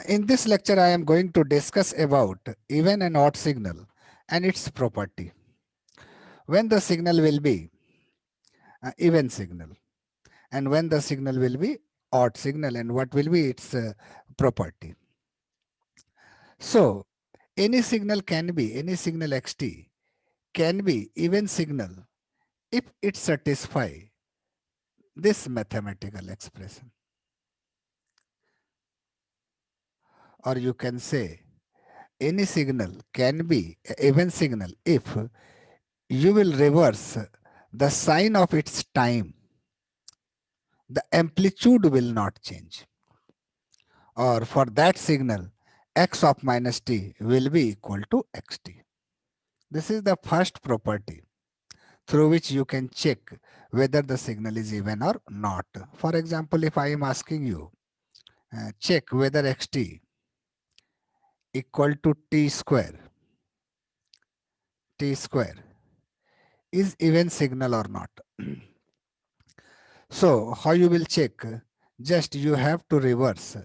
In this lecture, I am going to discuss about even and odd signal and its property. When the signal will be even signal and when the signal will be odd signal and what will be its property. So, any signal any signal xt can be even signal if it satisfy this mathematical expression. Or you can say any signal can be even signal if you will reverse the sign of its time, the amplitude will not change. Or for that signal, x of minus t will be equal to xt. This is the first property through which you can check whether the signal is even or not. For example, if I am asking you, check whether xt equal to t square is even signal or not. So how you will check? Just you have to reverse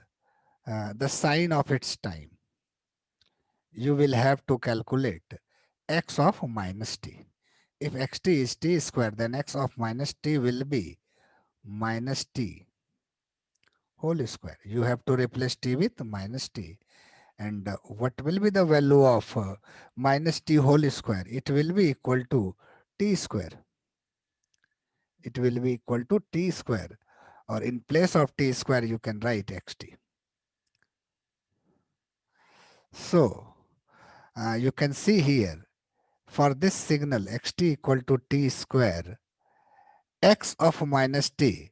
the sign of its time. You will have to calculate x of minus t. If xt is t square, then x of minus t will be minus t whole square. You have to replace t with minus t. And what will be the value of minus t whole square? It will be equal to t square. It will be equal to t square. Or in place of t square, you can write xt. So, you can see here, for this signal xt equal to t square, x of minus t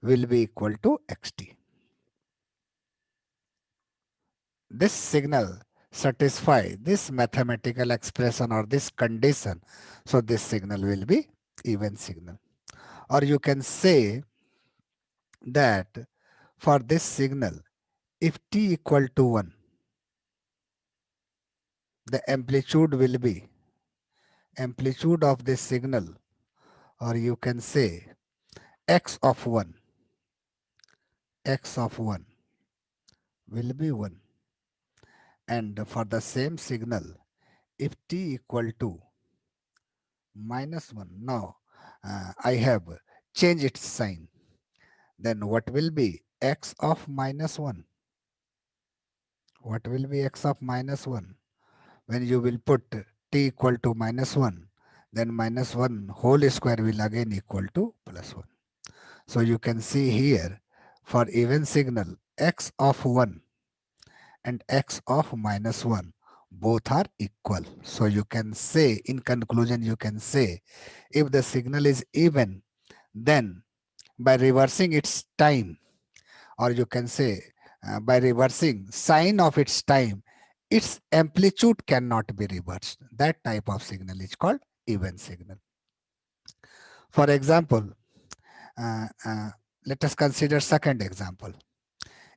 will be equal to xt. This signal satisfy this mathematical expression or this condition. So this signal will be even signal. Or you can say that for this signal, if t equal to 1, the amplitude of this signal, or you can say x of 1 will be 1. And for the same signal, if t equal to minus 1, now I have changed its sign, then what will be x of minus 1? What will be x of minus 1? When you will put t equal to minus 1, then minus 1 whole square will again equal to plus 1. So you can see here, for even signal, x of 1 and x of minus 1 both are equal. So you can say, in conclusion, you can say, if the signal is even, then by reversing its time, or you can say by reversing sign of its time, its amplitude cannot be reversed. That type of signal is called even signal. For example, uh, uh, let us consider second example.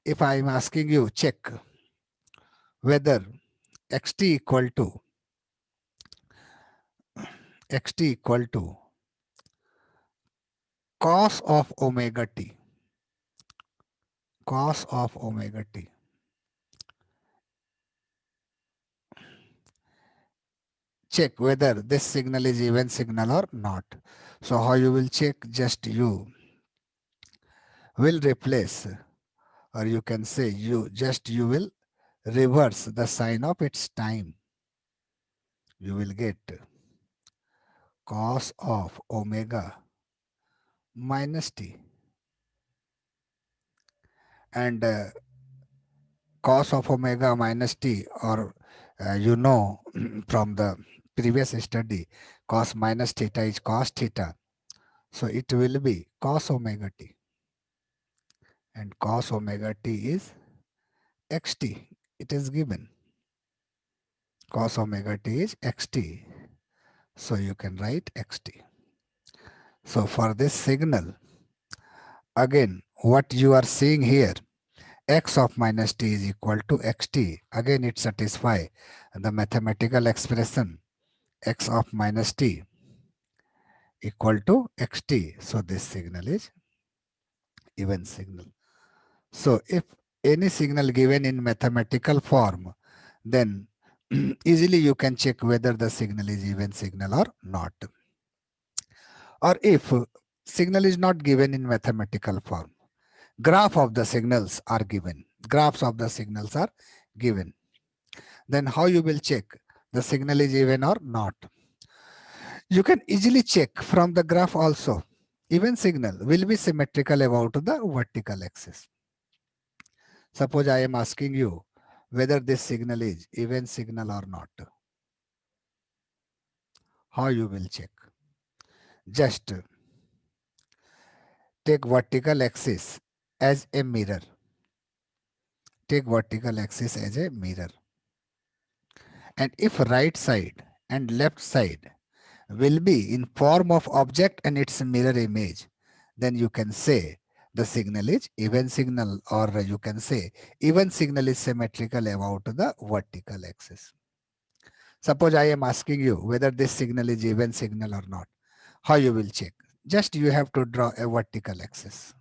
If I am asking you, check whether xt equal to cos of omega t, cos of omega t. Check whether this signal is even signal or not. So how you will check? Just you will replace, or you can say you will reverse the sign of its time. You will get cos of omega minus t, and cos of omega minus t, or from the previous study, cos minus theta is cos theta. So it will be cos omega t, and cos omega t is xt. It is given. Cos omega t is xt. So you can write xt. So for this signal, again, what you are seeing here, x of minus t is equal to xt. Again, it satisfies the mathematical expression x of minus t equal to xt. So this signal is even signal. So if any signal given in mathematical form, then easily you can check whether the signal is even signal or not. Or if signal is not given in mathematical form, graph of the signals are given. Graphs of the signals are given. Then how you will check the signal is even or not? You can easily check from the graph also. Even signal will be symmetrical about the vertical axis. Suppose I am asking you whether this signal is even signal or not. How you will check? Just take vertical axis as a mirror. Take vertical axis as a mirror. And if right side and left side will be in form of object and its mirror image, then you can say the signal is even signal, or you can say even signal is symmetrical about the vertical axis. Suppose I am asking you whether this signal is even signal or not. How you will check? Just you have to draw a vertical axis.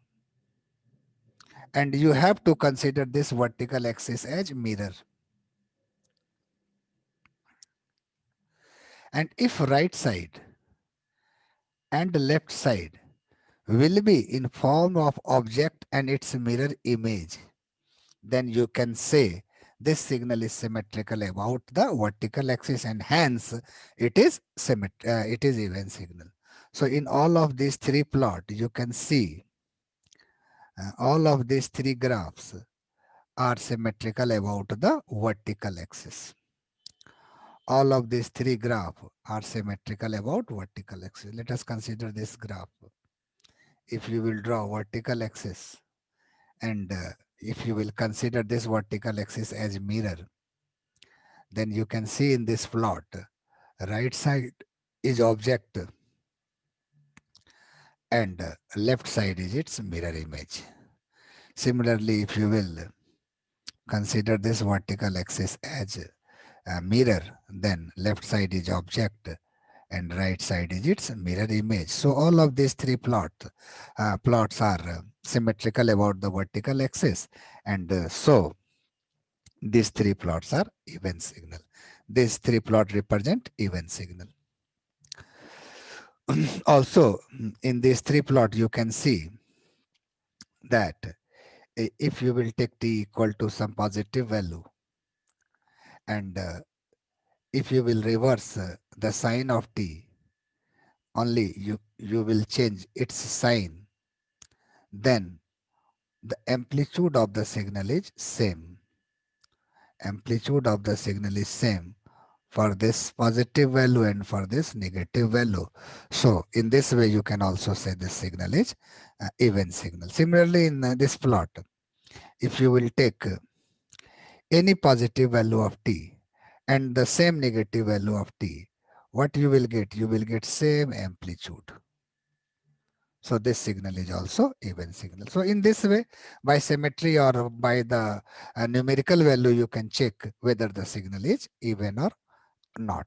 And you have to consider this vertical axis as mirror. And if right side and left side will be in form of object and its mirror image, then you can say this signal is symmetrical about the vertical axis, and hence it is even signal. So in all of these three plot, you can see all of these three graphs are symmetrical about the vertical axis. All of these three graphs are symmetrical about vertical axis. Let us consider this graph. If you will draw vertical axis, and if you will consider this vertical axis as mirror, then you can see in this plot, right side is object and left side is its mirror image. Similarly, if you will consider this vertical axis as a mirror, then left side is object and right side is its mirror image. So all of these three plots are symmetrical about the vertical axis, and so these three plots are even signal. These three plots represent even signal. Also, in these three plot, you can see that if you will take t equal to some positive value, and if you will reverse the sign of t, only you will change its sign, then the amplitude of the signal is same. Amplitude of the signal is same for this positive value and for this negative value. So in this way, you can also say this signal is even signal. Similarly, in this plot, if you will take any positive value of t and the same negative value of t, what you will get? You will get same amplitude. So this signal is also even signal. So in this way, by symmetry or by the numerical value, you can check whether the signal is even or not.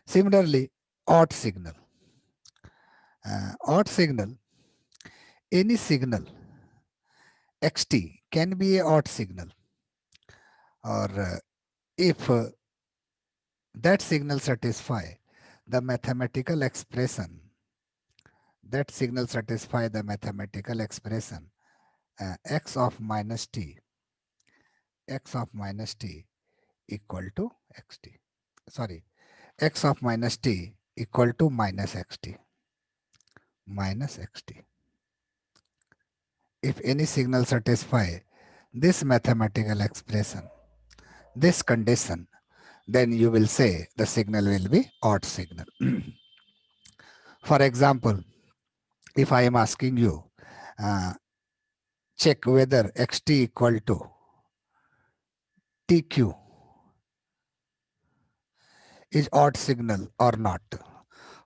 Similarly, odd signal. Odd signal, any signal xt can be a odd signal, or if that signal satisfy the mathematical expression, that signal satisfy the mathematical expression x of minus t, x of minus t equal to xt. Sorry, x of minus t equal to minus xt, minus xt. If any signal satisfy this mathematical expression, this condition, then you will say the signal will be odd signal. For example, if I am asking you, uh, check whether xt equal to tq is odd signal or not.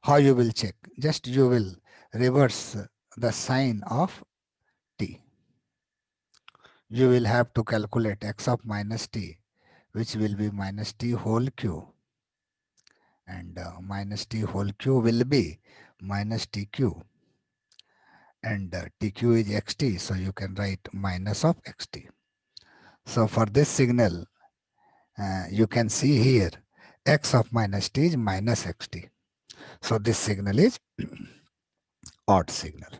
How you will check? Just you will reverse the sign of t. You will have to calculate x of minus t, which will be minus t whole q, and minus t whole q will be minus tq, and TQ is xt, so you can write minus of xt. So for this signal, you can see here x of minus t is minus xt. So this signal is odd signal.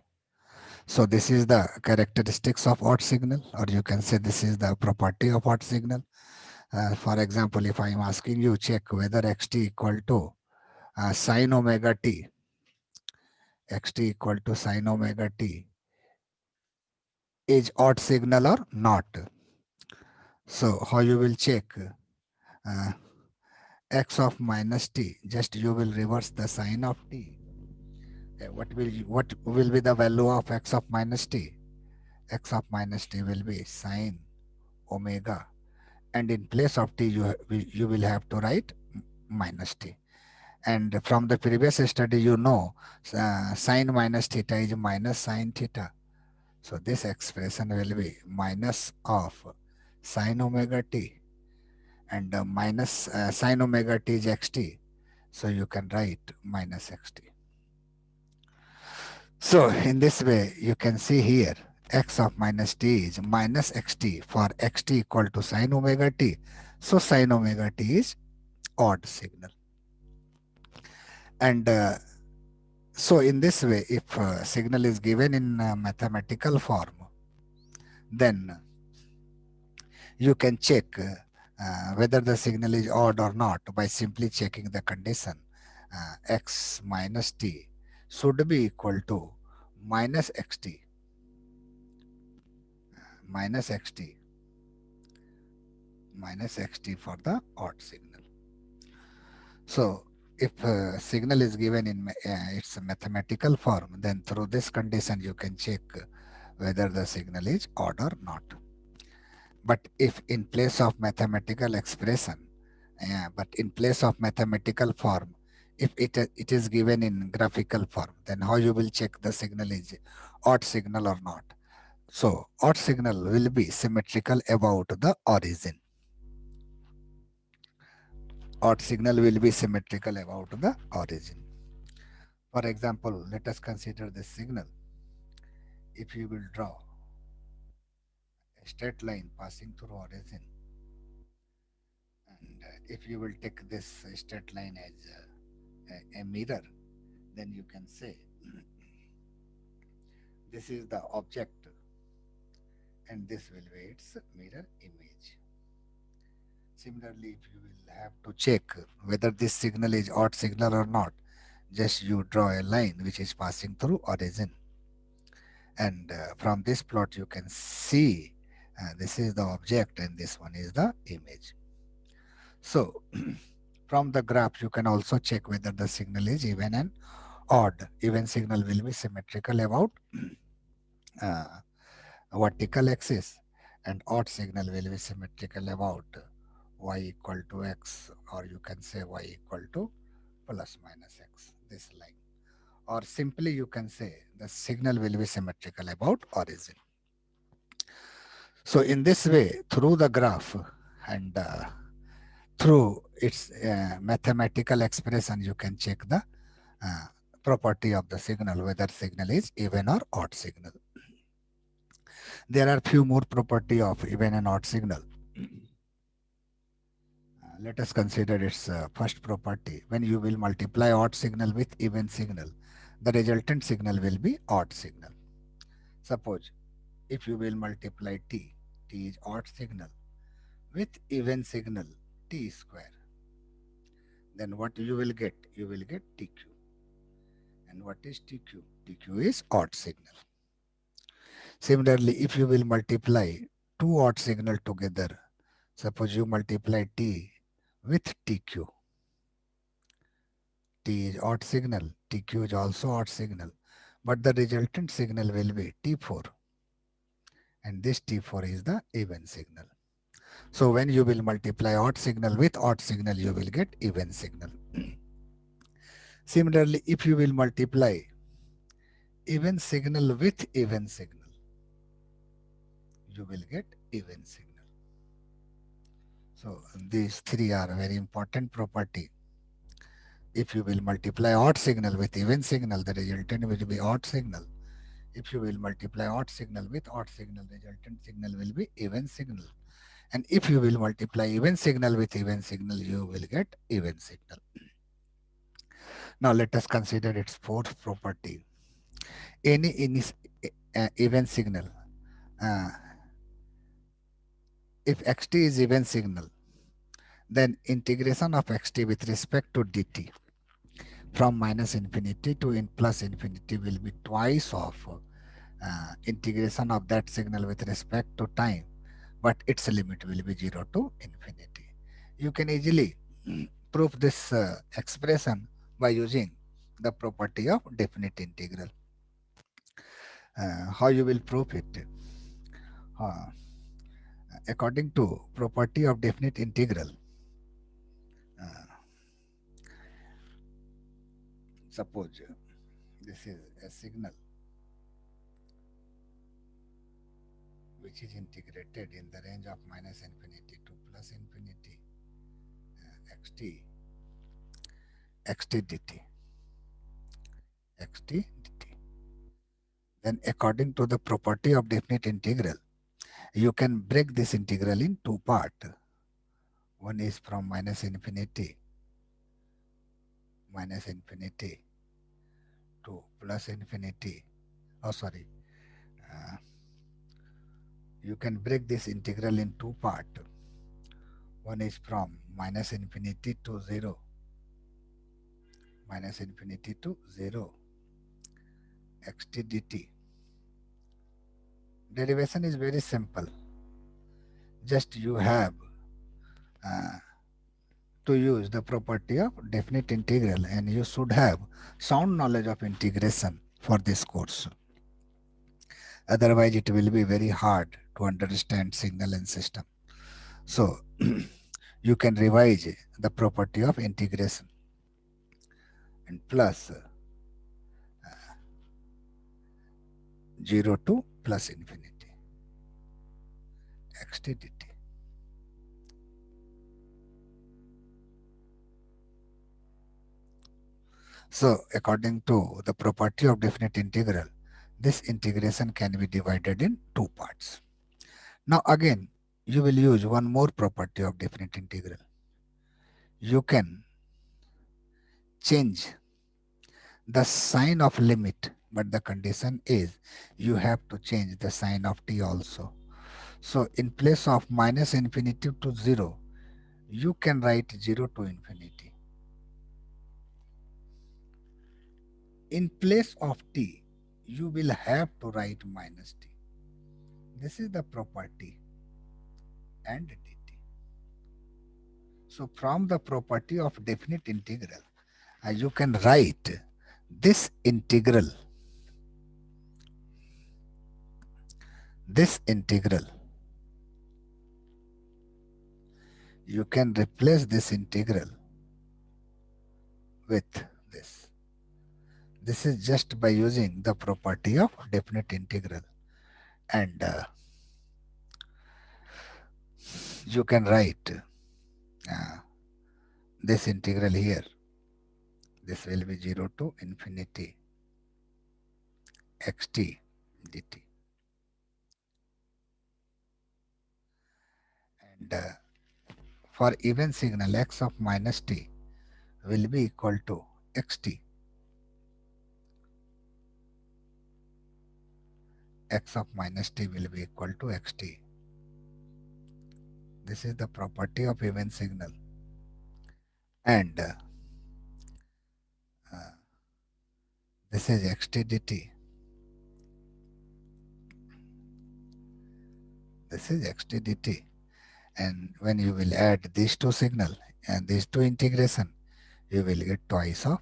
So this is the characteristics of odd signal, or you can say this is the property of odd signal. For example, if I am asking you check whether xt equal to sine omega t, xt equal to sine omega t is odd signal or not. So how you will check uh, x of minus t? Just you will reverse the sign of t. What will be the value of x of minus t? X of minus t will be sine omega, and in place of t you will have to write minus t. And from the previous study, you know, sine minus theta is minus sine theta. So this expression will be minus of sine omega t, and minus sine omega t is xt. So you can write minus xt. So in this way, you can see here x of minus t is minus xt for xt equal to sine omega t. So sine omega t is odd signal. And so in this way, if signal is given in mathematical form, then you can check whether the signal is odd or not by simply checking the condition x minus t should be equal to minus xt, minus xt, minus xt for the odd signal. So if signal is given in its mathematical form, then through this condition you can check whether the signal is odd or not. But if in place of mathematical expression, but in place of mathematical form, if it is given in graphical form, then how you will check the signal is odd signal or not? So odd signal will be symmetrical about the origin. Odd signal will be symmetrical about the origin. For example, let us consider this signal. If you will draw a straight line passing through origin, and if you will take this straight line as a mirror, then you can say this is the object and this will be its mirror image. Similarly, if you will have to check whether this signal is odd signal or not, just you draw a line which is passing through origin, and from this plot you can see this is the object and this one is the image. So from the graph you can also check whether the signal is even and odd. Even signal will be symmetrical about uh, vertical axis, and odd signal will be symmetrical about y equal to x, or you can say y equal to plus minus x, this line. Or simply you can say the signal will be symmetrical about origin. So in this way, through the graph and through its mathematical expression, you can check the uh, property of the signal, whether signal is even or odd signal. There are few more property of even and odd signal. Let us consider its first property. When you will multiply odd signal with even signal, the resultant signal will be odd signal. Suppose if you will multiply t, t is odd signal, with even signal t square, then what you will get? You will get tq. And what is tq? Tq is odd signal. Similarly, if you will multiply two odd signal together, suppose you multiply t with tq. T is odd signal, tq is also odd signal, but the resultant signal will be t4, and this t4 is the even signal. So when you will multiply odd signal with odd signal, you will get even signal. Similarly, if you will multiply even signal with even signal, you will get even signal. So these three are very important property. If you will multiply odd signal with even signal, the resultant will be odd signal. If you will multiply odd signal with odd signal, resultant signal will be even signal. And if you will multiply even signal with even signal, you will get even signal. Now let us consider its fourth property. Any even signal, uh, if xt is even signal, then integration of xt with respect to dt from minus infinity to plus infinity will be twice of integration of that signal with respect to time, but its limit will be 0 to infinity. You can easily prove this expression by using the property of definite integral. How you will prove it? Uh, According to property of definite integral, uh, suppose this is a signal which is integrated in the range of minus infinity to plus infinity xt dt dt. Then according to the property of definite integral, you can break this integral in two parts. One is from minus infinity to plus infinity. Oh, sorry. Uh, you can break this integral in two parts. One is from minus infinity to 0, minus infinity to 0, xt dt. Derivation is very simple. Just you have uh, to use the property of definite integral, and you should have sound knowledge of integration for this course. Otherwise, it will be very hard to understand signal and system. So, you can revise the property of integration and plus 0 to plus infinity xt dt. So, according to the property of definite integral, this integration can be divided in two parts. Now, again, you will use one more property of definite integral. You can change the sign of limit, but the condition is you have to change the sign of t also. So in place of minus infinity to 0, you can write 0 to infinity. In place of t, you will have to write minus t. This is the property and dt. So from the property of definite integral, you can write this integral, you can replace this integral with this. This is just by using the property of definite integral, and you can write uh, this integral here. This will be 0 to infinity xt dt, and for even signal x of minus t will be equal to xt, x of minus t will be equal to xt. This is the property of even signal, and uh, this is xt dt. This is xt dt, and when you will add these two signal and these two integration, you will get twice of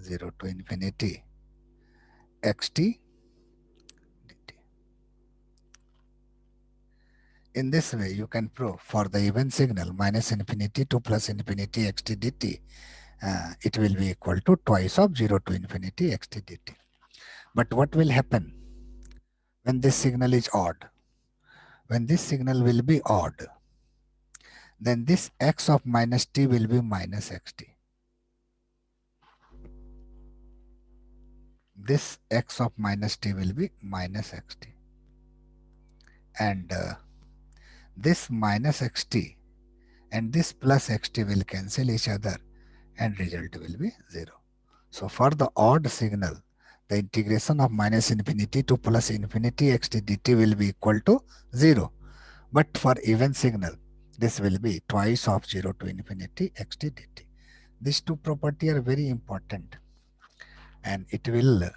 0 to infinity xt dt. In this way, you can prove for the even signal minus infinity to plus infinity xt dt, it will be equal to twice of 0 to infinity xt dt. But what will happen when this signal is odd? When this signal will be odd, then this x of minus t will be minus xt. this x of minus t will be minus xt, and this minus xt and this plus xt will cancel each other and result will be 0. So for the odd signal, the integration of minus infinity to plus infinity xt dt will be equal to 0. But for even signal, this will be twice of 0 to infinity xt dt. These two properties are very important, and it will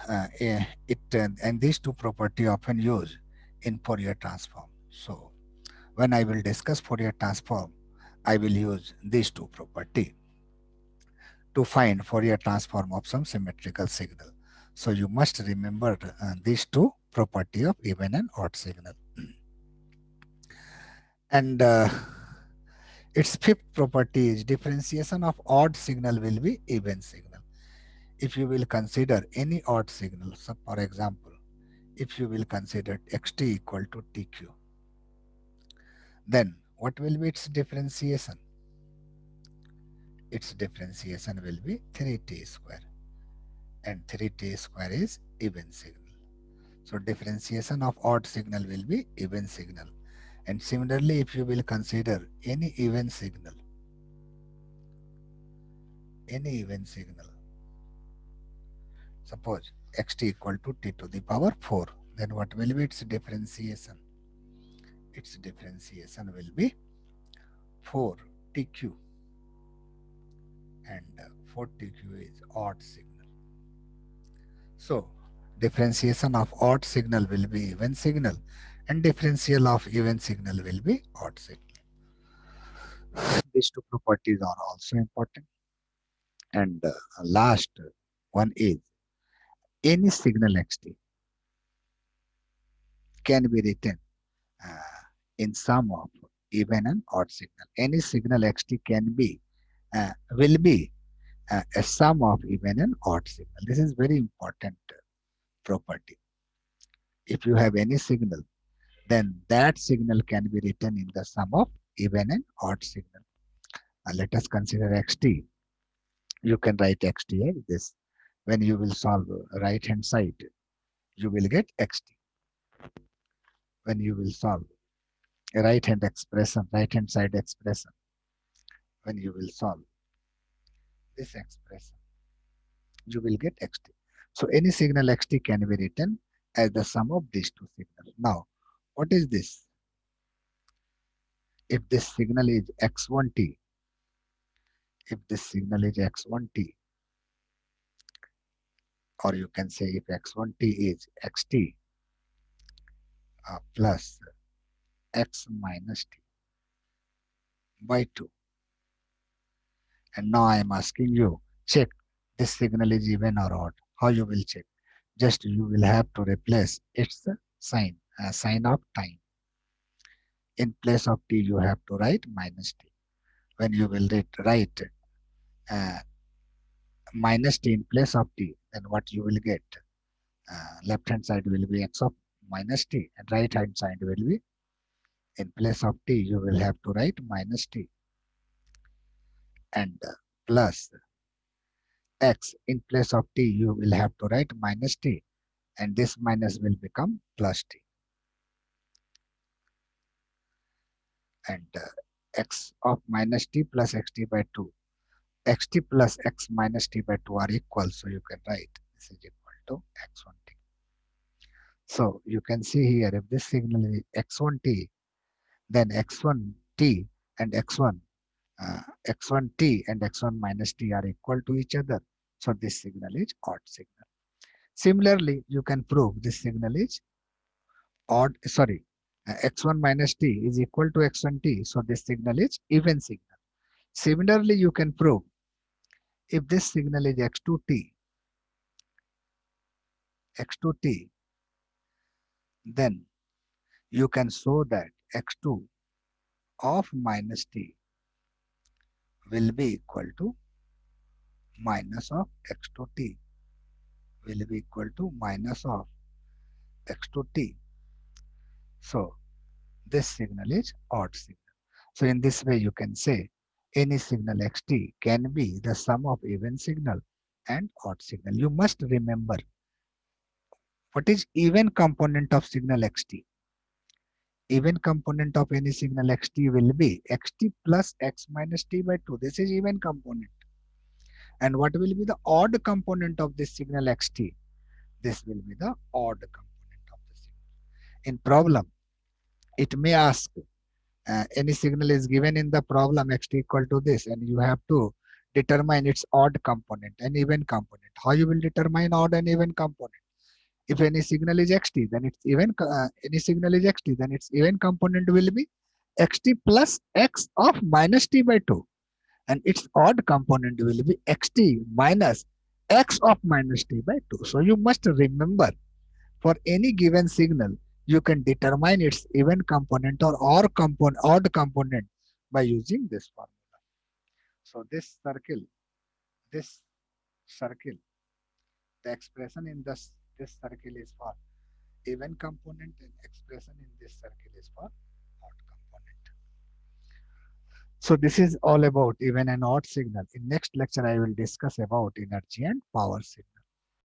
and these two property often used in Fourier transform. So when I will discuss Fourier transform, I will use these two property to find Fourier transform of some symmetrical signal. So you must remember these two property of even and odd signal. And its fifth property is differentiation of odd signal will be even signal. If you will consider any odd signal, so for example, if you will consider xt equal to tq, then what will be its differentiation? Its differentiation will be 3t square, and 3t square is even signal. So differentiation of odd signal will be even signal. And similarly, if you will consider any even signal, suppose xt equal to t to the power 4, then what will be its differentiation? Its differentiation will be 4tq, and 4tq is odd signal. So differentiation of odd signal will be even signal, and differential of even signal will be odd signal. These two properties are also important. And last one is any signal xt can be written uh, in sum of even and odd signal. Any signal xt can be will be a sum of even and odd signal. This is very important property. If you have any signal, then that signal can be written in the sum of even and odd signal. Let us consider xt. You can write xt as this. When you will solve right hand side, you will get xt. When you will solve a right hand side expression, when you will solve this expression, you will get xt. So any signal xt can be written as the sum of these two signals. Now, what is this? If this signal is x1t, if this signal is x1t, or you can say if x1t is xt plus x minus t by 2. And now I am asking you, check this signal is even or odd. How you will check? Just you will have to replace its sign, sign of time. In place of t, you have to write minus t. When you will write uh, minus t in place of t, then what you will get? Left hand side will be x of minus t, and right hand side will be, in place of t, you will have to write minus t, and plus x. In place of t, you will have to write minus t, and this minus will become plus t. And x of minus t plus xt by 2. Xt plus x minus t by 2 are equal, so you can write this is equal to x1t. So you can see here, if this signal is x1t, then x1t and x1t and x1 minus t are equal to each other. So this signal is odd signal. Similarly, you can prove this signal is odd, sorry, x1 minus t is equal to x1t. So this signal is even signal. Similarly, you can prove if this signal is x2t, then you can show that x2 of minus t will be equal to minus of x2t, will be equal to minus of x2t. So this signal is odd signal. So in this way, you can say any signal xt can be the sum of even signal and odd signal. You must remember what is even component of signal xt. Even component of any signal xt will be xt plus x minus t by 2. This is even component. And what will be the odd component of this signal xt? This will be the odd component of the signal. In problem, it may ask any signal is given in the problem xt equal to this, and you have to determine its odd component and even component. How you will determine odd and even component? If any signal is xt, then its even any signal is xt, then its even component will be xt plus x of minus t by 2, and its odd component will be xt minus x of minus t by 2. So you must remember, for any given signal, you can determine its even component or odd component by using this formula. So this circle, the expression in this circle is for even component, and expression in this circle is for odd component. So this is all about even and odd signal. In next lecture, I will discuss about energy and power signal.